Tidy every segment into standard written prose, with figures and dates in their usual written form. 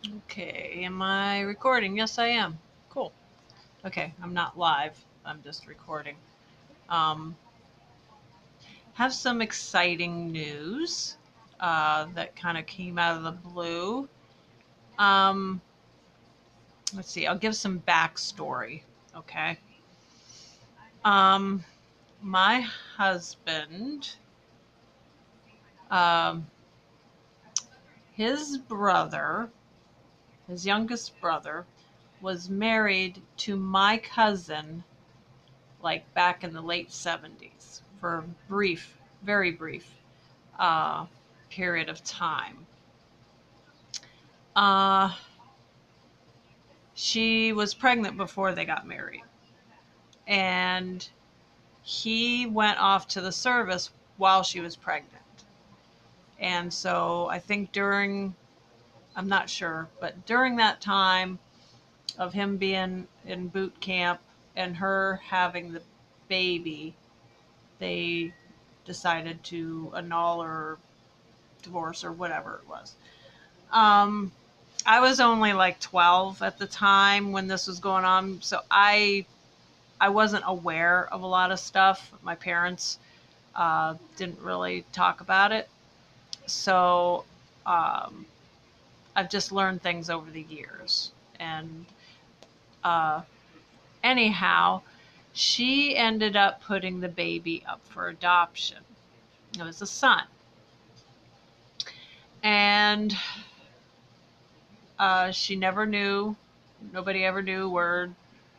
Okay, am I recording? Yes, I am. Cool. Okay, I'm not live. I'm just recording. Um, have some exciting news that kind of came out of the blue. Um, let's see. I'll give some backstory. Okay. Um, my husband, um, his brother, his youngest brother, was married to my cousin like back in the late 70s for a brief, very brief uh, period of time. Uh, she was pregnant before they got married, and he went off to the service while she was pregnant. And so I think I'm not sure, but during that time of him being in boot camp and her having the baby, they decided to annul or divorce or whatever it was. Um, I was only like 12 at the time when this was going on, so I wasn't aware of a lot of stuff. My parents didn't really talk about it, so um, I've just learned things over the years. And uh, anyhow, she ended up putting the baby up for adoption. It was a son, and she never knew. Nobody ever knew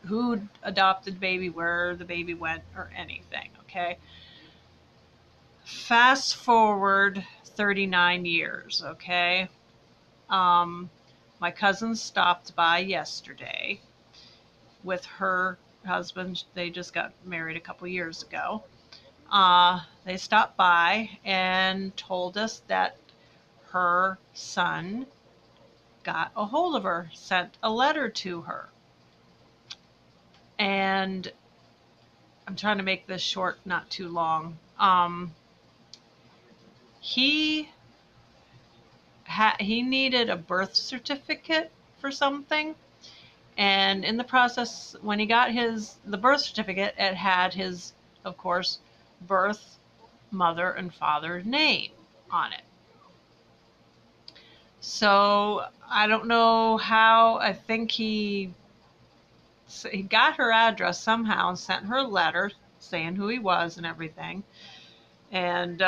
who adopted the baby, where the baby went, or anything. Okay. Fast forward 39 years. Okay. Um, my cousin stopped by yesterday with her husband. They just got married a couple years ago. They stopped by and told us that her son got a hold of her, sent a letter to her. And I'm trying to make this short, not too long. He he needed a birth certificate for something, and in the process, when he got the birth certificate, it had his, of course, birth mother and father's name on it. So I don't know how. I think he got her address somehow and sent her a letter saying who he was and everything, and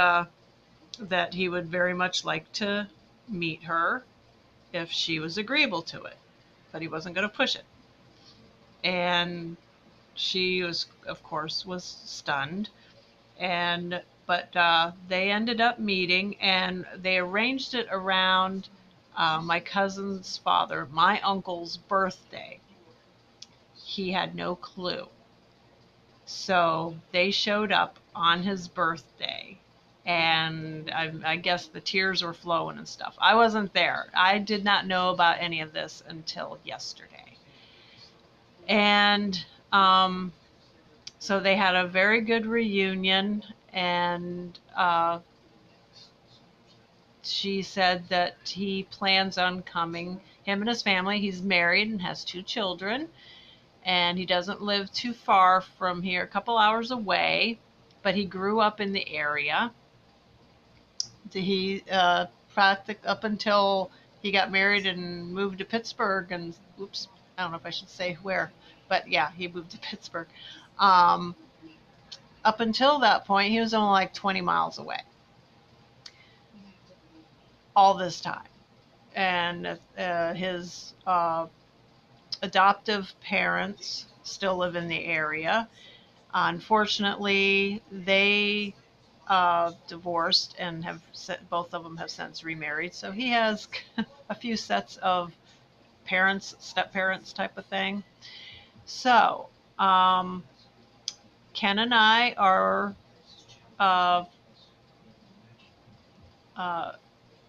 that he would very much like to meet her if she was agreeable to it, but he wasn't going to push it. And she was, of course, was stunned. And but they ended up meeting, and they arranged it around my cousin's father, my uncle's birthday. He had no clue. So they showed up on his birthday, and I guess the tears were flowing and stuff. I wasn't there. I did not know about any of this until yesterday. And so they had a very good reunion, and she said that he plans on coming, him and his family. He's married and has two children, and he doesn't live too far from here, a couple hours away, but he grew up in the area. He up until he got married and moved to Pittsburgh, and oops, I don't know if I should say where, but yeah, he moved to Pittsburgh. Um, Up until that point, he was only like 20 miles away all this time, and his adoptive parents still live in the area. Unfortunately, they divorced and both of them have since remarried. So he has a few sets of parents, step parents type of thing. So um, Ken and I are. Uh, uh,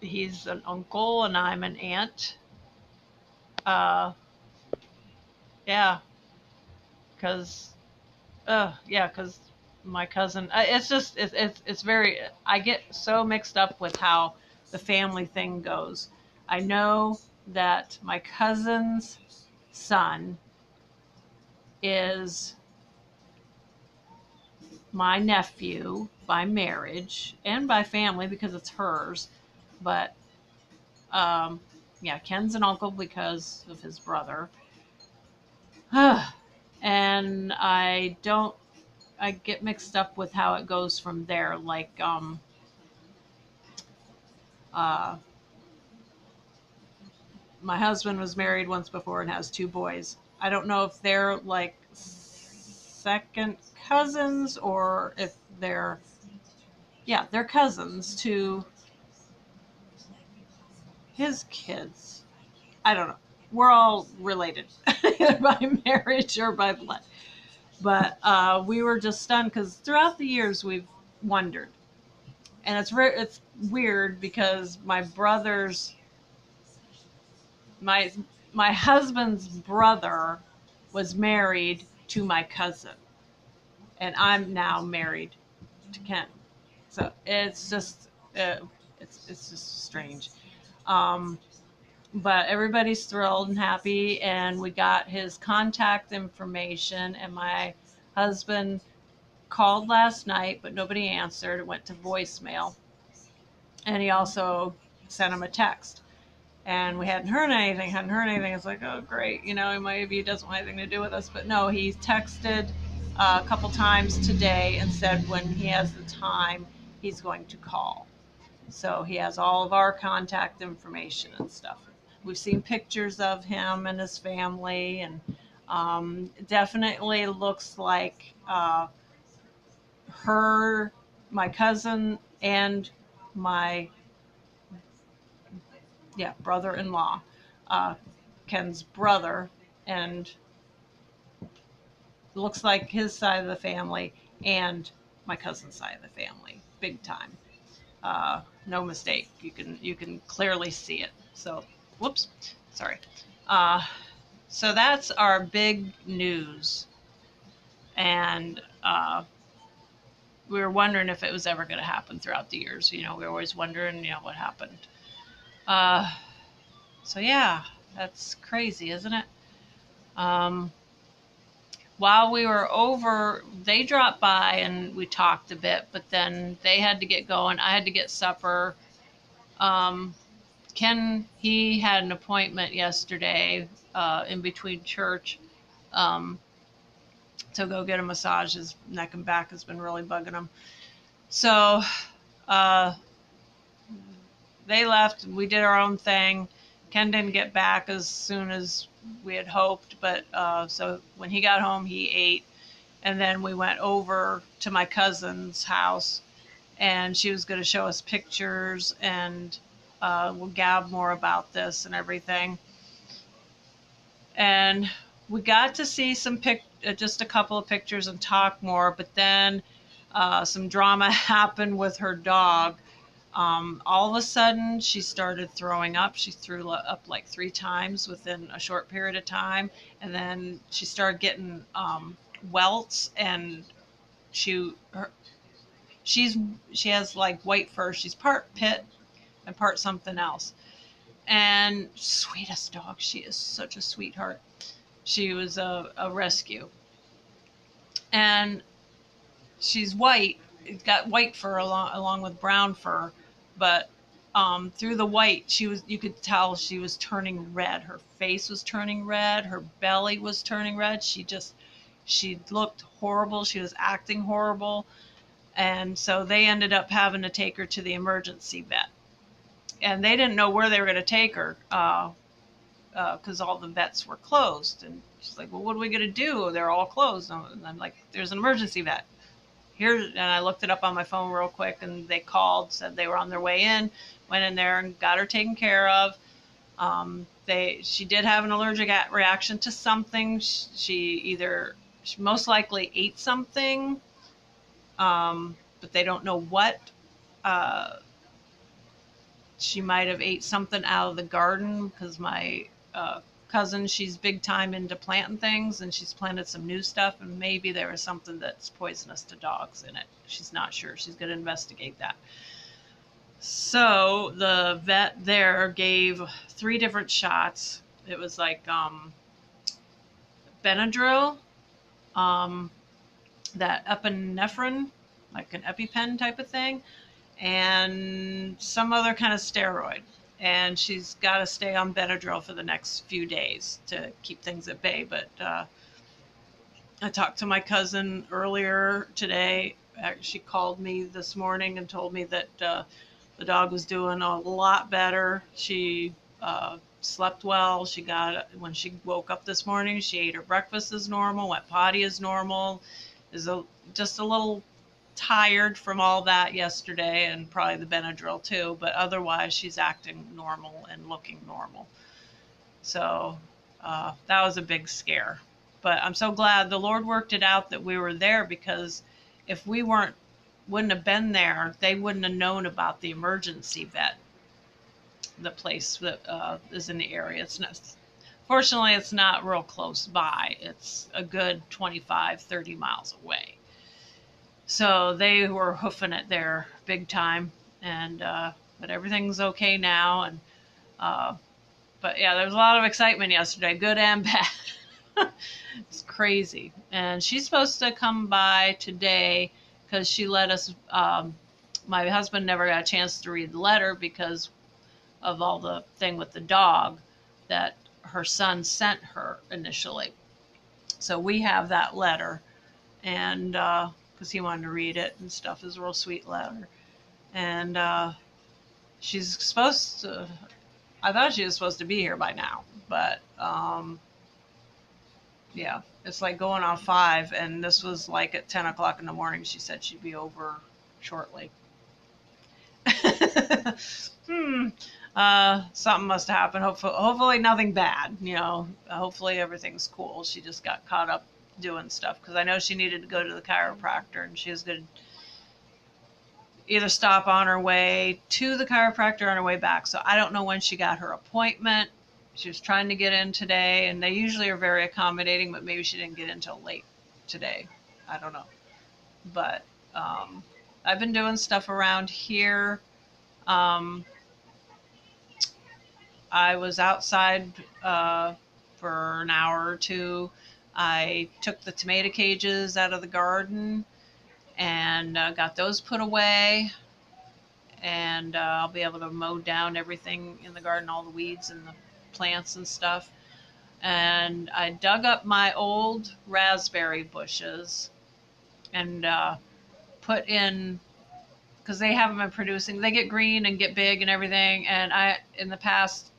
he's an uncle and I'm an aunt. Uh, yeah, because yeah, because my cousin. It's just it's very. I get so mixed up with how the family thing goes. I know. that my cousin's son is my nephew by marriage and by family because it's hers. But yeah, Ken's an uncle because of his brother. And I get mixed up with how it goes from there. Like, uh, my husband was married once before and has two boys. I don't know if they're like second cousins or if they're, yeah, they're cousins to his kids. I don't know. We're all related either by marriage or by blood. But we were just stunned because throughout the years we've wondered, and it's weird because my my husband's brother was married to my cousin, and I'm now married to Ken. So it's just strange. Um, but everybody's thrilled and happy, and we got his contact information, and my husband called last night, but nobody answered. It went to voicemail, and he also sent him a text. And we hadn't heard anything. It's like, oh, great, maybe he doesn't want anything to do with us. But no, he texted a couple times today and said when he has the time, he's going to call. So he has all of our contact information and stuff. We've seen pictures of him and his family, and definitely looks like my cousin, and my brother-in-law, uh, Ken's brother, and looks like his side of the family and my cousin's side of the family, big time. No mistake. You can clearly see it. So, whoops, sorry. Uh, so that's our big news, and we were wondering if it was ever going to happen throughout the years. We were always wondering, what happened. Uh, so yeah, that's crazy, isn't it? Um, while we were over, they dropped by and we talked a bit, but then they had to get going. I had to get supper. Um, Ken, he had an appointment yesterday in between church um, to go get a massage. His neck and back has been really bugging him. So uh, they left. We did our own thing. Ken didn't get back as soon as we had hoped, but so when he got home, he ate. And then we went over to my cousin's house, and she was going to show us pictures, and we'll gab more about this and everything. And we got to see just a couple of pictures and talk more, but then some drama happened with her dog. All of a sudden, she started throwing up. She threw up like 3 times within a short period of time, and then she started getting welts, and she her, she's she has like white fur. She's part pit and part something else. And sweetest dog. She is such a sweetheart. She was a rescue, and she's white. It's got white fur along with brown fur, but through the white, you could tell she was turning red. Her face was turning red. Her belly was turning red. She looked horrible. She was acting horrible. And so they ended up having to take her to the emergency vet. And they didn't know where they were going to take her because all the vets were closed. And she's like, well, what are we going to do? They're all closed. And I'm like, there's an emergency vet here. And I looked it up on my phone real quick, and they called, said they were on their way in, went in there and got her taken care of. She did have an allergic reaction to something. She most likely ate something, but they don't know what. Uh, she might have ate something out of the garden because my cousin, she's big time into planting things, and she's planted some new stuff, and maybe there was something that's poisonous to dogs in it. She's not sure. She's going to investigate that. So the vet there gave 3 different shots. It was like Benadryl, um, that epinephrine, like an EpiPen type of thing, and some other kind of steroid. And she's got to stay on Benadryl for the next few days to keep things at bay. But I talked to my cousin earlier today. She called me this morning and told me that the dog was doing a lot better. She slept well. She got when she woke up this morning, she ate her breakfast as normal, went potty as normal. Is just a little tired from all that yesterday and probably the Benadryl too, but otherwise she's acting normal and looking normal. So that was a big scare. But I'm so glad the Lord worked it out that we were there, because if we wouldn't have been there, they wouldn't have known about the emergency vet, the place that is in the area. It's not, fortunately, it's not real close by. It's a good 25, 30 miles away. So they were hoofing it there big time, and but everything's okay now. And but yeah, there was a lot of excitement yesterday, good and bad. It's crazy. And she's supposed to come by today because she let us. My husband never got a chance to read the letter because of all the thing with the dog that her son sent her initially. So we have that letter, and because he wanted to read it and stuff, is a real sweet letter. And she's supposed to. I thought she was supposed to be here by now, but yeah, it's like going on 5, and this was like at 10 o'clock in the morning. She said she'd be over shortly. hmm. Something must have happened. Hopefully nothing bad. Hopefully everything's cool. She just got caught up doing stuff because I know she needed to go to the chiropractor, and she was going to either stop on her way to the chiropractor or on her way back. So I don't know when she got her appointment. She was trying to get in today, and they usually are very accommodating, but maybe she didn't get in until late today. I don't know. But I've been doing stuff around here. Um, I was outside for an hour or two. I took the tomato cages out of the garden and got those put away. And I'll be able to mow down everything in the garden, all the weeds and the plants and stuff. And I dug up my old raspberry bushes and put in, because they haven't been producing. They get green and get big and everything. And in the past,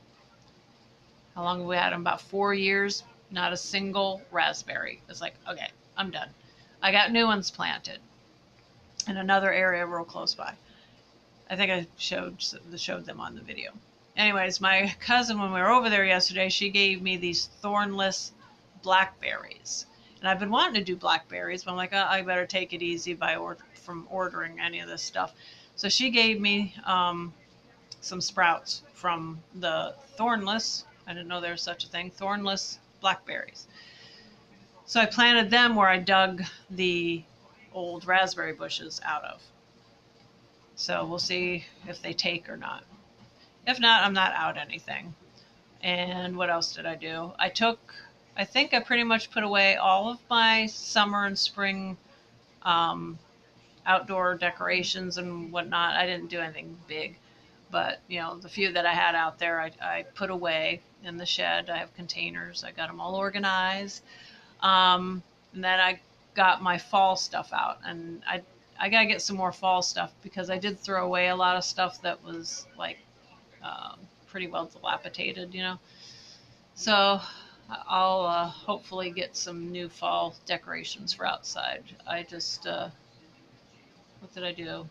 how long have we had them? About 4 years. Not a single raspberry. It's like, okay, I'm done. I got new ones planted in another area real close by. I think I showed them on the video. Anyways, my cousin, when we were over there yesterday, she gave me these thornless blackberries. And I've been wanting to do blackberries, but I'm like, I better take it easy from ordering any of this stuff. So she gave me some sprouts from the thornless. I didn't know there was such a thing, thornless blackberries. So I planted them where I dug the old raspberry bushes out of. So we'll see if they take or not. If not, I'm not out anything. And what else did I do? I think I pretty much put away all of my summer and spring um, outdoor decorations and whatnot. I didn't do anything big, but the few that I had out there, I put away in the shed. I have containers. I got them all organized. And then I got my fall stuff out, and I gotta get some more fall stuff because I did throw away a lot of stuff that was like pretty well dilapidated, So I'll hopefully get some new fall decorations for outside. I just what did I do?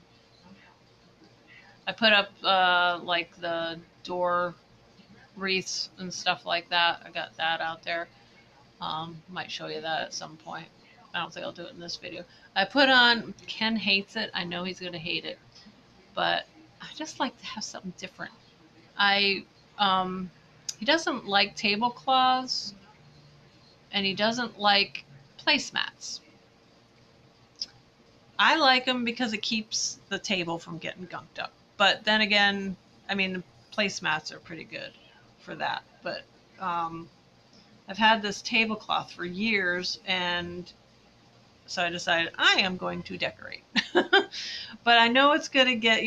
I put up like the door wreaths and stuff like that. I got that out there. Might show you that at some point. I don't think I'll do it in this video. I put on, Ken hates it. I know he's going to hate it, but I just like to have something different. He doesn't like tablecloths, and he doesn't like placemats. I like them because it keeps the table from getting gunked up. But then again, I mean, the placemats are pretty good for that. But I've had this tablecloth for years, and so I decided I am going to decorate. But I know it's going to get,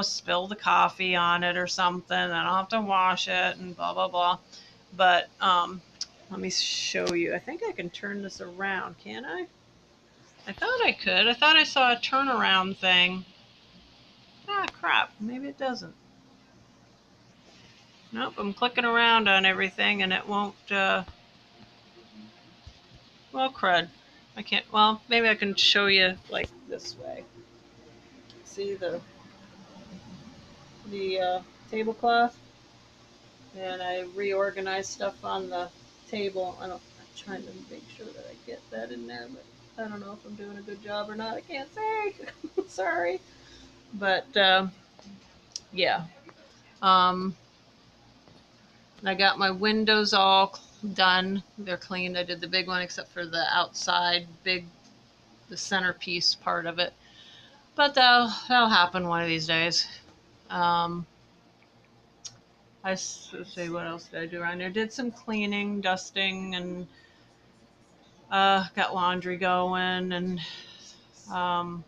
spill the coffee on it or something, and I'll have to wash it and blah, blah, blah. But let me show you. I think I can turn this around, can I? I thought I could. I thought I saw a turnaround thing. Ah, crap. Maybe it doesn't. Nope, I'm clicking around on everything and it won't, well, crud. I can't, well, maybe I can show you like this way. See the tablecloth? And I reorganized stuff on the table. I'm trying to make sure that I get that in there, but I don't know if I'm doing a good job or not. I can't say. Sorry. But, yeah. Um, I got my windows all done. They're cleaned. I did the big one except for the outside the centerpiece part of it. But that'll happen one of these days. Let's see, what else did I do around there? Did some cleaning, dusting, and got laundry going, and I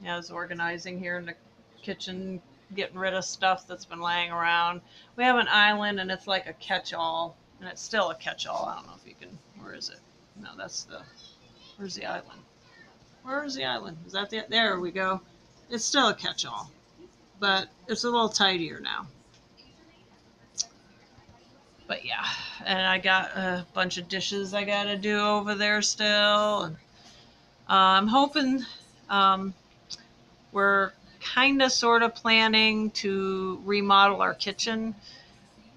was organizing here in the kitchen, getting rid of stuff that's been laying around. We have an island, and it's like a catch-all, and it's still a catch-all. I don't know if you can. Where is it? No, where's the island? Where's the island? Is that the? There we go. It's still a catch-all, but it's a little tidier now. But yeah, and I got a bunch of dishes I gotta do over there still. And I'm hoping we're kind of sort of planning to remodel our kitchen.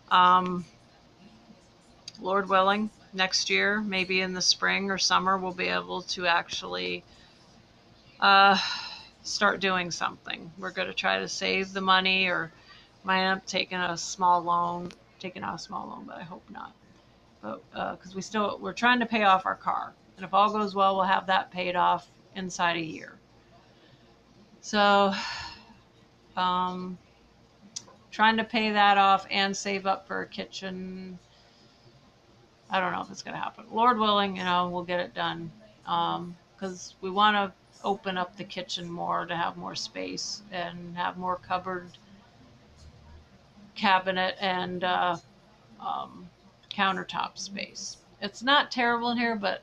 Um, Lord willing, next year, maybe in the spring or summer, we'll be able to actually uh, start doing something. We're going to try to save the money, or might end up taking a small loan, taking out a small loan, but I hope not. But because we're trying to pay off our car, and if all goes well, we'll have that paid off inside a year. So, um, trying to pay that off and save up for a kitchen. I don't know if it's going to happen. Lord willing, we'll get it done. Because we want to open up the kitchen more to have more space and have more cupboard, cabinet, and countertop space. It's not terrible in here, but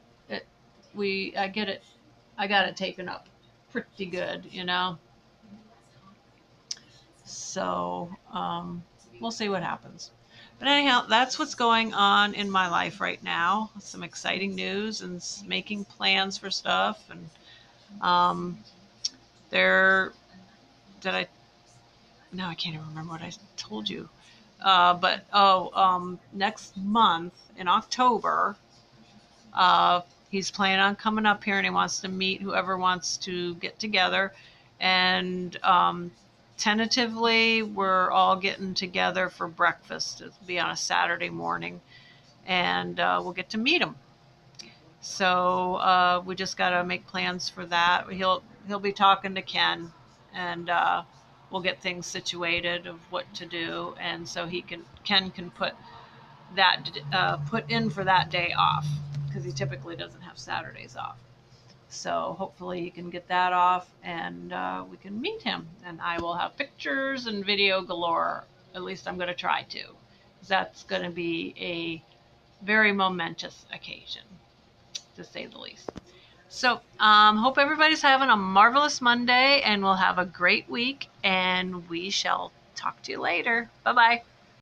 I got it taken up pretty good. So we'll see what happens. But anyhow, that's what's going on in my life right now. Some exciting news and making plans for stuff. And there, did I? No, I can't even remember what I told you. Next month in October, he's planning on coming up here and he wants to meet whoever wants to get together. And tentatively, we're all getting together for breakfast. It'll be on a Saturday morning, and we'll get to meet him. So we just got to make plans for that. He'll be talking to Ken, and we'll get things situated of what to do, and so Ken can put in for that day off because he typically doesn't have Saturdays off. So hopefully he can get that off, and we can meet him. And I will have pictures and video galore. At least I'm going to try to. That's going to be a very momentous occasion, to say the least. So hope everybody's having a marvelous Monday, and we'll have a great week. And we shall talk to you later. Bye-bye.